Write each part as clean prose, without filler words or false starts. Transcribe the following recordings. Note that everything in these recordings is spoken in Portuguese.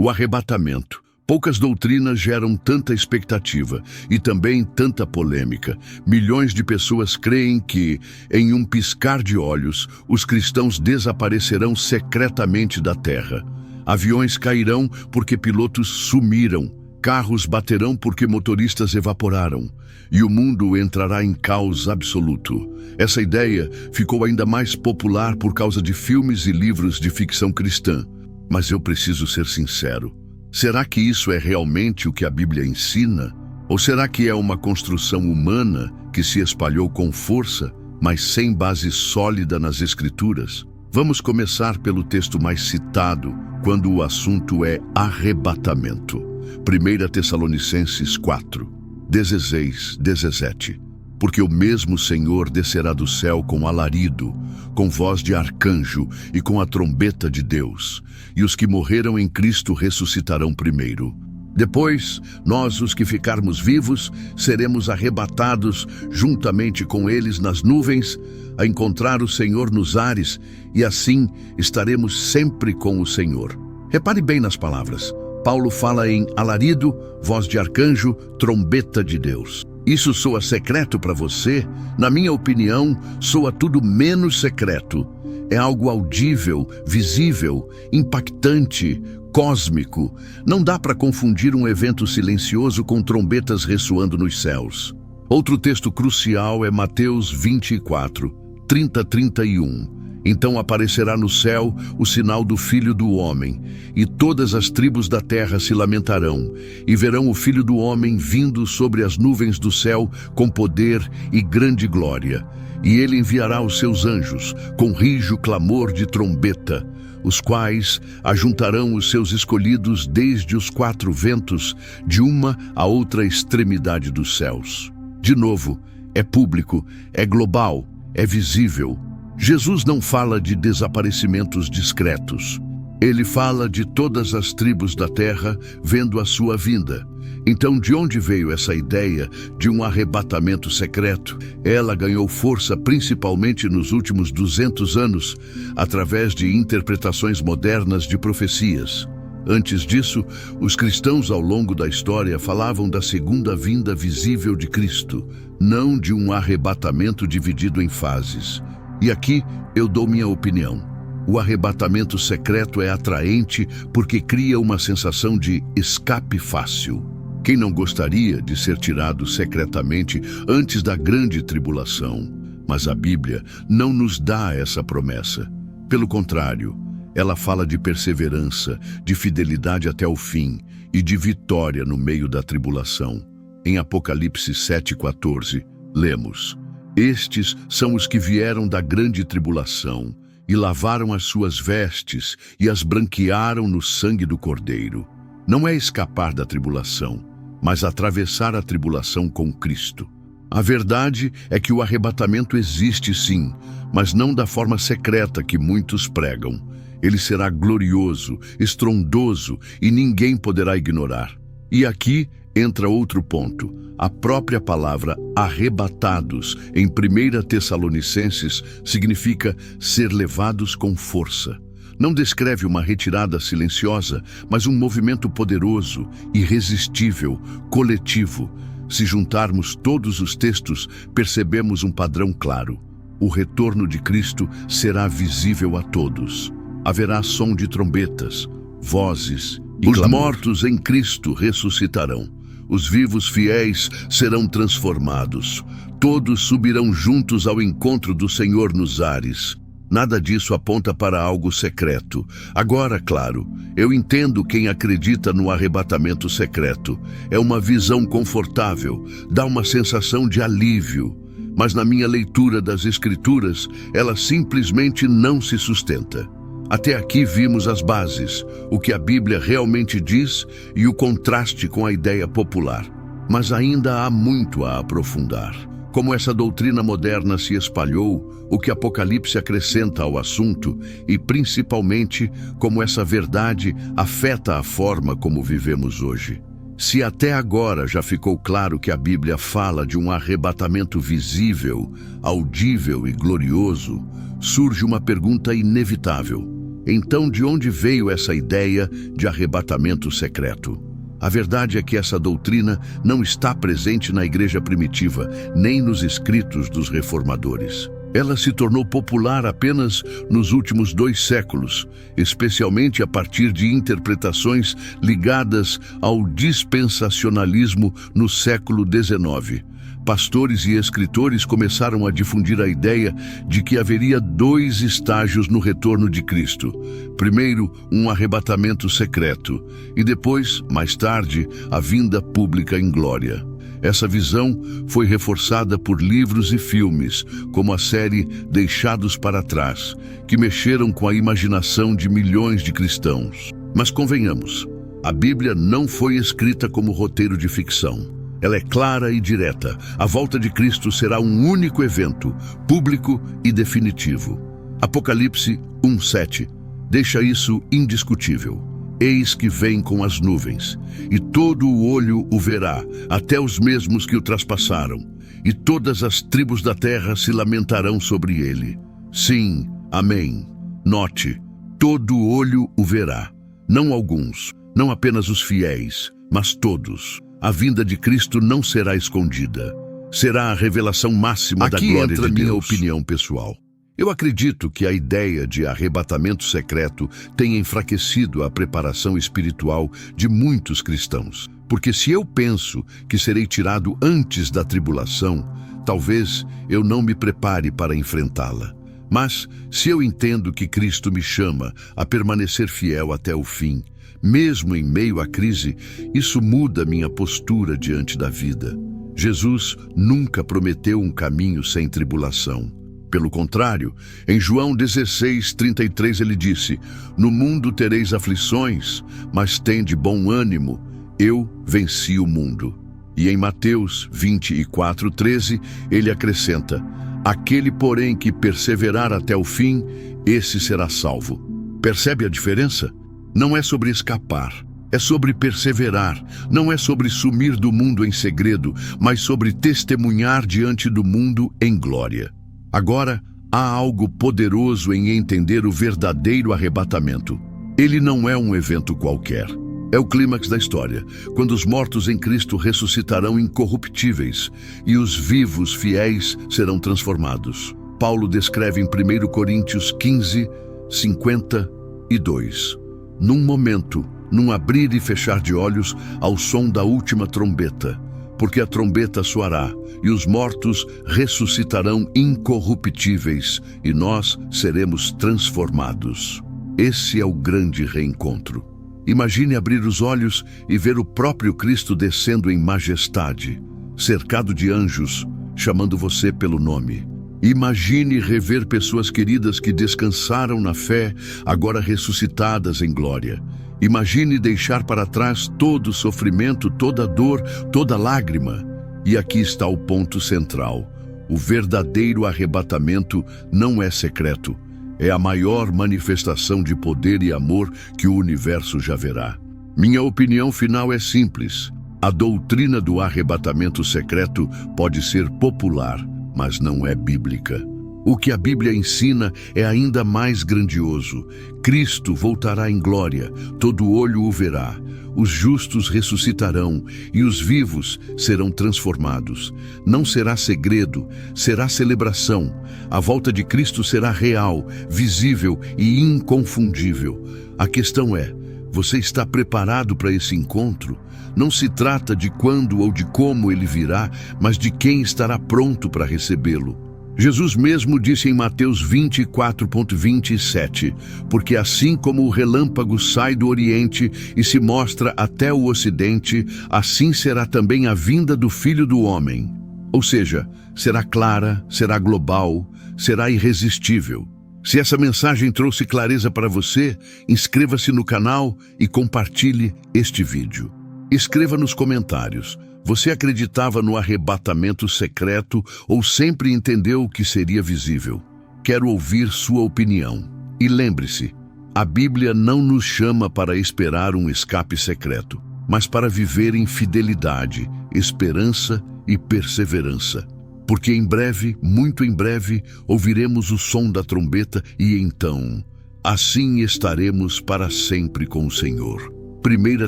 O arrebatamento. Poucas doutrinas geram tanta expectativa e também tanta polêmica. Milhões de pessoas creem que, em um piscar de olhos, os cristãos desaparecerão secretamente da terra. Aviões cairão porque pilotos sumiram. Carros baterão porque motoristas evaporaram. E o mundo entrará em caos absoluto. Essa ideia ficou ainda mais popular por causa de filmes e livros de ficção cristã. Mas eu preciso ser sincero. Será que isso é realmente o que a Bíblia ensina? Ou será que é uma construção humana que se espalhou com força, mas sem base sólida nas Escrituras? Vamos começar pelo texto mais citado, quando o assunto é arrebatamento. 1 Tessalonicenses 4, 16, 17. Porque o mesmo Senhor descerá do céu com alarido, com voz de arcanjo e com a trombeta de Deus, e os que morreram em Cristo ressuscitarão primeiro. Depois, nós, os que ficarmos vivos, seremos arrebatados juntamente com eles nas nuvens, a encontrar o Senhor nos ares, e assim estaremos sempre com o Senhor. Repare bem nas palavras. Paulo fala em alarido, voz de arcanjo, trombeta de Deus. Isso soa secreto para você? Na minha opinião, soa tudo menos secreto. É algo audível, visível, impactante, cósmico. Não dá para confundir um evento silencioso com trombetas ressoando nos céus. Outro texto crucial é Mateus 24, 30-31. Então aparecerá no céu o sinal do Filho do Homem, e todas as tribos da terra se lamentarão, e verão o Filho do Homem vindo sobre as nuvens do céu com poder e grande glória. E ele enviará os seus anjos, com rijo clamor de trombeta, os quais ajuntarão os seus escolhidos desde os quatro ventos, de uma a outra extremidade dos céus. De novo, é público, é global, é visível. Jesus não fala de desaparecimentos discretos. Ele fala de todas as tribos da terra vendo a sua vinda. Então, de onde veio essa ideia de um arrebatamento secreto? Ela ganhou força principalmente nos últimos 200 anos, através de interpretações modernas de profecias. Antes disso, os cristãos ao longo da história falavam da segunda vinda visível de Cristo, não de um arrebatamento dividido em fases. E aqui eu dou minha opinião. O arrebatamento secreto é atraente porque cria uma sensação de escape fácil. Quem não gostaria de ser tirado secretamente antes da grande tribulação? Mas a Bíblia não nos dá essa promessa. Pelo contrário, ela fala de perseverança, de fidelidade até o fim e de vitória no meio da tribulação. Em Apocalipse 7,14, lemos: Estes são os que vieram da grande tribulação e lavaram as suas vestes e as branquearam no sangue do Cordeiro. Não é escapar da tribulação, mas atravessar a tribulação com Cristo. A verdade é que o arrebatamento existe sim, mas não da forma secreta que muitos pregam. Ele será glorioso, estrondoso e ninguém poderá ignorar. E aqui entra outro ponto. A própria palavra arrebatados em 1 Tessalonicenses significa ser levados com força. Não descreve uma retirada silenciosa, mas um movimento poderoso, irresistível, coletivo. Se juntarmos todos os textos, percebemos um padrão claro. O retorno de Cristo será visível a todos. Haverá som de trombetas, vozes e clamor. Os mortos em Cristo ressuscitarão. Os vivos fiéis serão transformados. Todos subirão juntos ao encontro do Senhor nos ares. Nada disso aponta para algo secreto. Agora, claro, eu entendo quem acredita no arrebatamento secreto. É uma visão confortável, dá uma sensação de alívio. Mas na minha leitura das Escrituras, ela simplesmente não se sustenta. Até aqui vimos as bases, o que a Bíblia realmente diz e o contraste com a ideia popular. Mas ainda há muito a aprofundar. Como essa doutrina moderna se espalhou, o que Apocalipse acrescenta ao assunto e, principalmente, como essa verdade afeta a forma como vivemos hoje. Se até agora já ficou claro que a Bíblia fala de um arrebatamento visível, audível e glorioso, surge uma pergunta inevitável. Então, de onde veio essa ideia de arrebatamento secreto? A verdade é que essa doutrina não está presente na igreja primitiva, nem nos escritos dos reformadores. Ela se tornou popular apenas nos últimos 2 séculos, especialmente a partir de interpretações ligadas ao dispensacionalismo no século XIX. Pastores e escritores começaram a difundir a ideia de que haveria 2 estágios no retorno de Cristo. Primeiro, um arrebatamento secreto, e depois, mais tarde, a vinda pública em glória. Essa visão foi reforçada por livros e filmes, como a série Deixados para Trás, que mexeram com a imaginação de milhões de cristãos. Mas convenhamos, a Bíblia não foi escrita como roteiro de ficção. Ela é clara e direta. A volta de Cristo será um único evento, público e definitivo. Apocalipse 1:7 deixa isso indiscutível. Eis que vem com as nuvens, e todo o olho o verá, até os mesmos que o traspassaram, e todas as tribos da terra se lamentarão sobre ele. Sim, amém. Note, todo olho o verá, não alguns, não apenas os fiéis, mas todos. A vinda de Cristo não será escondida. Será a revelação máxima da glória de Deus. Aqui entra minha opinião pessoal. Eu acredito que a ideia de arrebatamento secreto tenha enfraquecido a preparação espiritual de muitos cristãos. Porque se eu penso que serei tirado antes da tribulação, talvez eu não me prepare para enfrentá-la. Mas, se eu entendo que Cristo me chama a permanecer fiel até o fim, mesmo em meio à crise, isso muda minha postura diante da vida. Jesus nunca prometeu um caminho sem tribulação. Pelo contrário, em João 16:33 ele disse: "No mundo tereis aflições, mas tende bom ânimo, eu venci o mundo." E em Mateus 24:13 ele acrescenta: "Aquele, porém, que perseverar até o fim, esse será salvo." Percebe a diferença? Não é sobre escapar, é sobre perseverar. Não é sobre sumir do mundo em segredo, mas sobre testemunhar diante do mundo em glória. Agora, há algo poderoso em entender o verdadeiro arrebatamento. Ele não é um evento qualquer. É o clímax da história, quando os mortos em Cristo ressuscitarão incorruptíveis e os vivos fiéis serão transformados. Paulo descreve em 1 Coríntios 15:52. Num momento, num abrir e fechar de olhos, ao som da última trombeta, porque a trombeta soará, e os mortos ressuscitarão incorruptíveis, e nós seremos transformados. Esse é o grande reencontro. Imagine abrir os olhos e ver o próprio Cristo descendo em majestade, cercado de anjos, chamando você pelo nome. Imagine rever pessoas queridas que descansaram na fé, agora ressuscitadas em glória. Imagine deixar para trás todo o sofrimento, toda dor, toda lágrima. E aqui está o ponto central. O verdadeiro arrebatamento não é secreto. É a maior manifestação de poder e amor que o universo já verá. Minha opinião final é simples. A doutrina do arrebatamento secreto pode ser popular, mas não é bíblica. O que a Bíblia ensina é ainda mais grandioso. Cristo voltará em glória, todo olho o verá. Os justos ressuscitarão e os vivos serão transformados. Não será segredo, será celebração. A volta de Cristo será real, visível e inconfundível. A questão é: você está preparado para esse encontro? Não se trata de quando ou de como ele virá, mas de quem estará pronto para recebê-lo. Jesus mesmo disse em Mateus 24:27, porque assim como o relâmpago sai do Oriente e se mostra até o Ocidente, assim será também a vinda do Filho do Homem. Ou seja, será clara, será global, será irresistível. Se essa mensagem trouxe clareza para você, inscreva-se no canal e compartilhe este vídeo. Escreva nos comentários: você acreditava no arrebatamento secreto ou sempre entendeu que seria visível? Quero ouvir sua opinião. E lembre-se, a Bíblia não nos chama para esperar um escape secreto, mas para viver em fidelidade, esperança e perseverança. Porque em breve, muito em breve, ouviremos o som da trombeta e então assim estaremos para sempre com o Senhor. 1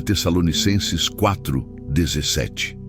Tessalonicenses 4:17.